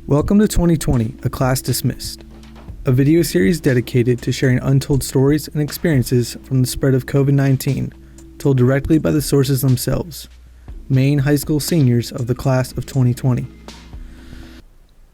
Welcome to 2020, A Class Dismissed, a video series dedicated to sharing untold stories and experiences from the spread of COVID-19, told directly by the sources themselves, Maine high school seniors of the class of 2020.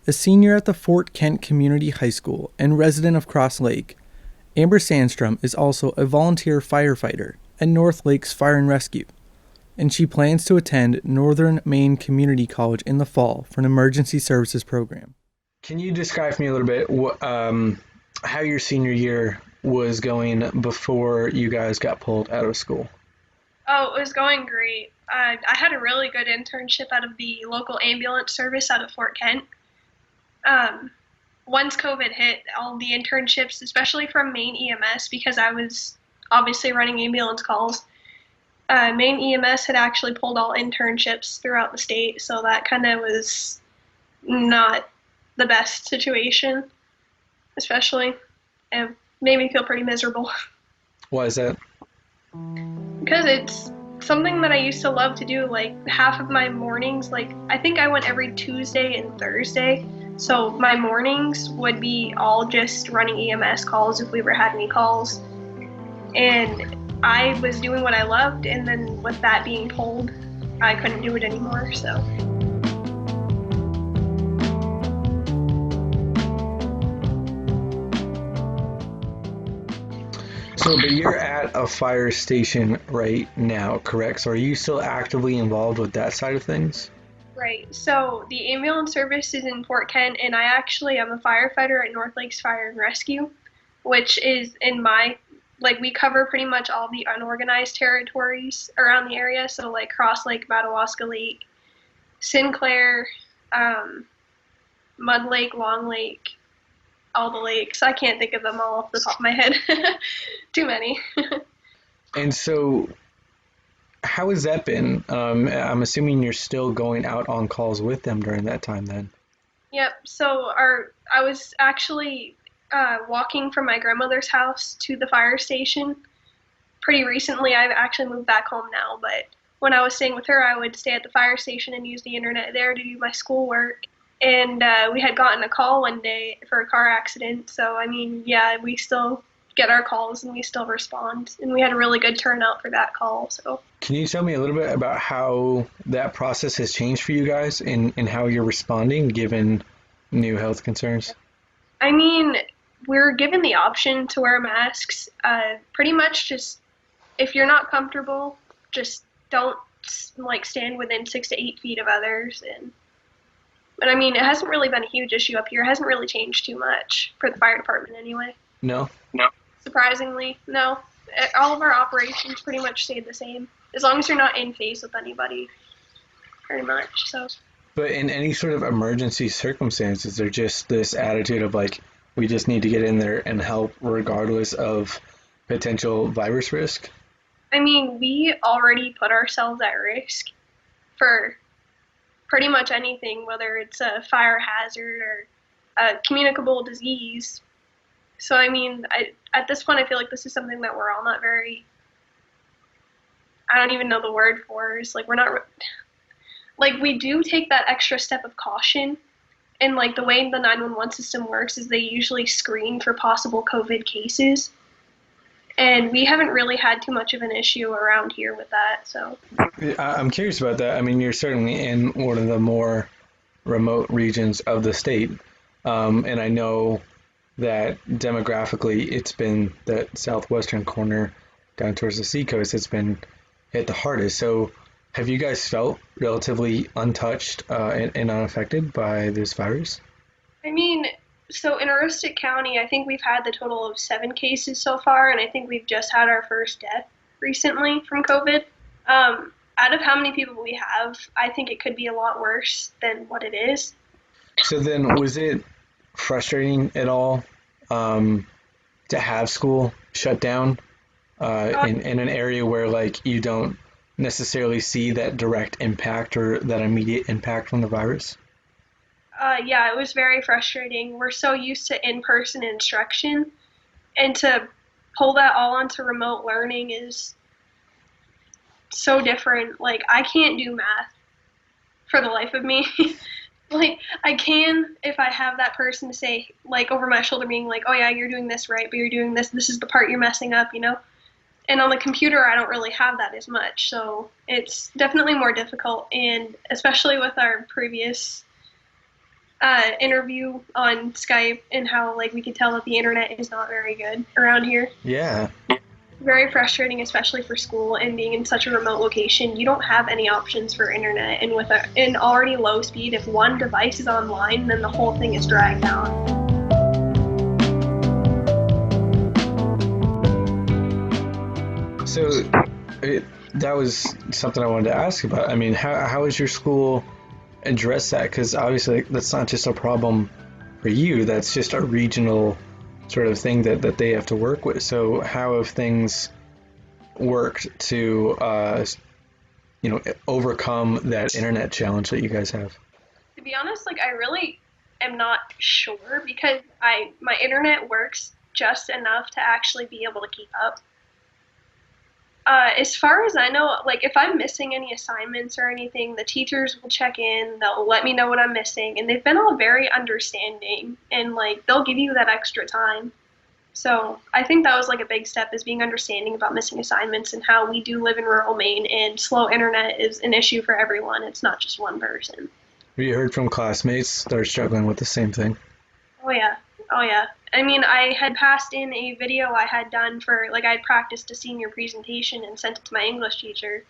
A senior at the Fort Kent Community High School and resident of Cross Lake, Amber Sandstrom is also a volunteer firefighter at North Lakes Fire and Rescue, and she plans to attend Northern Maine Community College in the fall for an emergency services program. Can you describe for me a little bit how your senior year was going before you guys got pulled out of school? Oh, it was going great. I had a really good internship out of the local ambulance service out of Fort Kent. Once COVID hit, all the internships, especially from Maine EMS, because I was obviously running ambulance calls, Maine EMS had actually pulled all internships throughout the state, so that kind of was not the best situation, especially. It made me feel pretty miserable. Why is that? Because it's something that I used to love to do. Like, half of my mornings, I think I went every Tuesday and Thursday, so my mornings would be all just running EMS calls if we ever had any calls. And I was doing what I loved, and then with that being pulled, I couldn't do it anymore, so. But you're at a fire station right now, correct? So are you still actively involved with that side of things? Right. So the ambulance service is in Fort Kent, and I actually am a firefighter at North Lakes Fire and Rescue, which is we cover pretty much all the unorganized territories around the area. So like Cross Lake, Madawaska Lake, Sinclair, Mud Lake, Long Lake, all the lakes. I can't think of them all off the top of my head. Too many. And so how has that been? I'm assuming you're still going out on calls with them during that time then. Yep. So I was actually walking from my grandmother's house to the fire station pretty recently. I've actually moved back home now, but when I was staying with her, I would stay at the fire station and use the internet there to do my schoolwork. And we had gotten a call one day for a car accident. So, we still get our calls and we still respond. And we had a really good turnout for that call. So, can you tell me a little bit about how that process has changed for you guys and how you're responding given new health concerns? We're given the option to wear masks. Pretty much just, if you're not comfortable, just don't stand within 6 to 8 feet of others. But it hasn't really been a huge issue up here. It hasn't really changed too much for the fire department anyway. No. Surprisingly, no. All of our operations pretty much stayed the same, as long as you're not in face with anybody, pretty much. So. But in any sort of emergency circumstances, there's just this attitude of we just need to get in there and help regardless of potential virus risk? We already put ourselves at risk for pretty much anything, whether it's a fire hazard or a communicable disease. So, at this point, I feel like this is something that we're all not very, I don't even know the word for, is we're not, we do take that extra step of caution. And the way the 911 system works is they usually screen for possible COVID cases. And we haven't really had too much of an issue around here with that. So I'm curious about that. You're certainly in one of the more remote regions of the state. And I know that demographically it's been that southwestern corner down towards the seacoast that's been hit the hardest. So have you guys felt relatively untouched and unaffected by this virus? So in Aroostook County, I think we've had the total of 7 cases so far, and I think we've just had our first death recently from COVID. Out of how many people we have, I think it could be a lot worse than what it is. So then was it frustrating at all to have school shut down in an area where you don't necessarily see that direct impact or that immediate impact from the virus? Yeah, it was very frustrating. We're so used to in-person instruction, and to pull that all onto remote learning is so different. I can't do math for the life of me. Like, I can if I have that person say, like, over my shoulder being like, oh yeah, you're doing this right, but you're doing this is the part you're messing up, you know? And on the computer, I don't really have that as much, so it's definitely more difficult. And especially with our previous interview on Skype and how, like, we could tell that the internet is not very good around here. Yeah. Very frustrating, especially for school and being in such a remote location. You don't have any options for internet, and with an already low speed, if one device is online, then the whole thing is dragged down. So that was something I wanted to ask about. I mean, how has your school addressed that? Because obviously that's not just a problem for you, that's just a regional sort of thing that they have to work with. So how have things worked to, overcome that internet challenge that you guys have? To be honest, like, I really am not sure because my internet works just enough to actually be able to keep up. As far as I know, like, if I'm missing any assignments or anything, the teachers will check in, they'll let me know what I'm missing, and they've been all very understanding, and, like, they'll give you that extra time. So I think that was, like, a big step, is being understanding about missing assignments and how we do live in rural Maine, and slow internet is an issue for everyone. It's not just one person. Have you heard from classmates that are struggling with the same thing? Oh yeah. Oh yeah. I mean, I had passed in a video I had done for, like, I had practiced a senior presentation and sent it to my English teacher,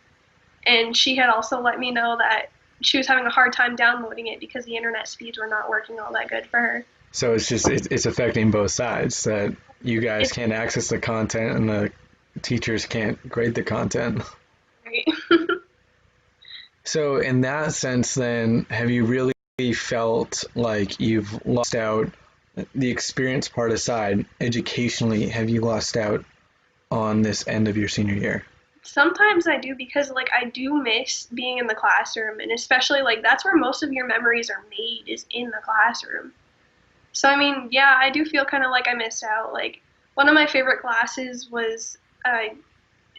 and she had also let me know that she was having a hard time downloading it because the internet speeds were not working all that good for her. So it's affecting both sides, that you guys It's can't access the content and the teachers can't grade the content. great. So in that sense, then, have you really felt like you've lost out, the experience part aside, educationally, have you lost out on this end of your senior year? Sometimes I do because, like, I do miss being in the classroom, and especially, like, that's where most of your memories are made, is in the classroom. So I mean, yeah, I do feel kind of like I missed out. Like, one of my favorite classes was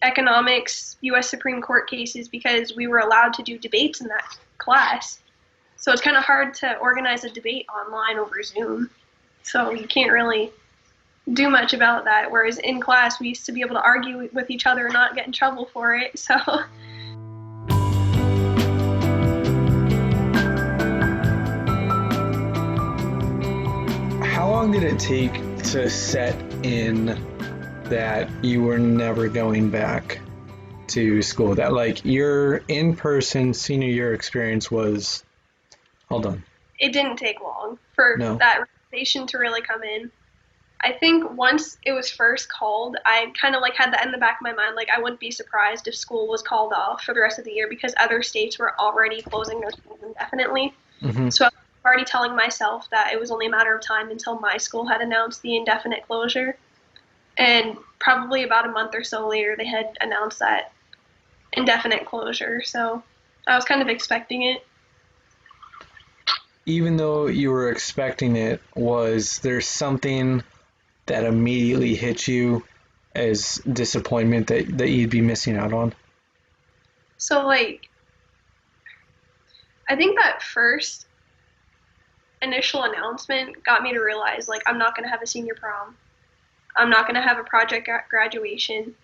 economics, U.S. Supreme Court cases, because we were allowed to do debates in that class. So it's kind of hard to organize a debate online over Zoom. So you can't really do much about that. Whereas in class, we used to be able to argue with each other and not get in trouble for it. So How long did it take to set in that you were never going back to school? That, like, your in-person senior year experience was, hold on, it didn't take long for no. that realization to really come in. I think once it was first called, I kind of, like, had that in the back of my mind. Like, I wouldn't be surprised if school was called off for the rest of the year because other states were already closing their schools indefinitely. Hmm. So I was already telling myself that it was only a matter of time until my school had announced the indefinite closure. And probably about a month or so later, they had announced that indefinite closure. So I was kind of expecting it. Even though you were expecting it, was there something that immediately hit you as disappointment that you'd be missing out on? So, like, I think that first initial announcement got me to realize, like, I'm not going to have a senior prom. I'm not going to have a project graduation.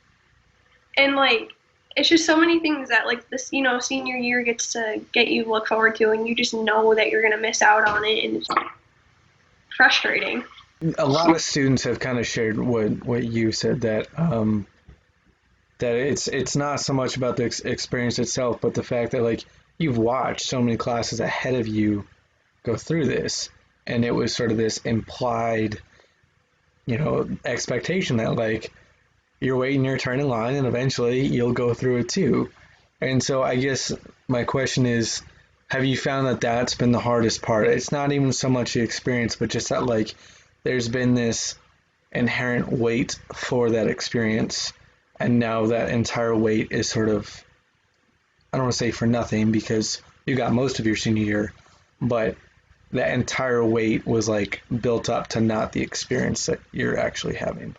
And, like, it's just so many things that, like, this, senior year gets to get you to look forward to, and you just know that you're going to miss out on it, and it's frustrating. A lot of students have kind of shared what you said, that it's not so much about the experience itself, but the fact that, like, you've watched so many classes ahead of you go through this, and it was sort of this implied, expectation that, like, you're waiting your turn in line and eventually you'll go through it too. And so I guess my question is, have you found that that's been the hardest part? It's not even so much the experience, but just that, like, there's been this inherent weight for that experience, and now that entire weight is sort of, I don't want to say for nothing because you got most of your senior year, but that entire weight was, like, built up to not the experience that you're actually having.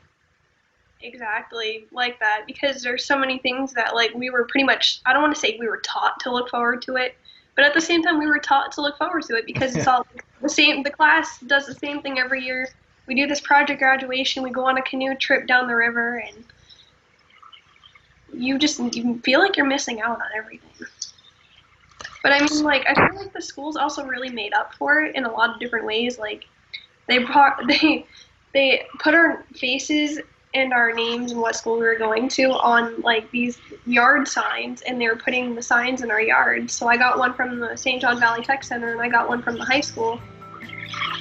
Exactly, like that, because there's so many things that, like, we were pretty much, I don't want to say we were taught to look forward to it, but But at the same time, we were taught to look forward to it because it's all the same. The class does the same thing every year. We do this project graduation. We go on a canoe trip down the river, and you feel like you're missing out on everything. But I mean, like, I feel like the schools also really made up for it in a lot of different ways. Like, they put our faces and our names and what school we were going to on like these yard signs, and they were putting the signs in our yards. So I got one from the St. John Valley Tech Center, and I got one from the high school.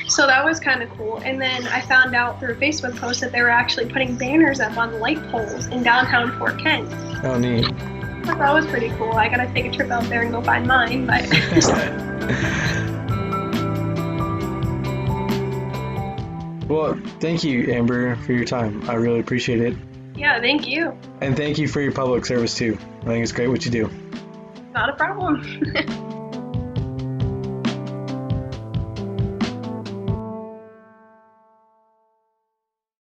So that was kind of cool. And then I found out through a Facebook post that they were actually putting banners up on the light poles in downtown Fort Kent. Oh, neat. I thought that was pretty cool. I gotta take a trip out there and go find mine, but Well, thank you, Amber, for your time. I really appreciate it. yeah, thank you. And thank you for your public service, too. I think it's great what you do. Not a problem.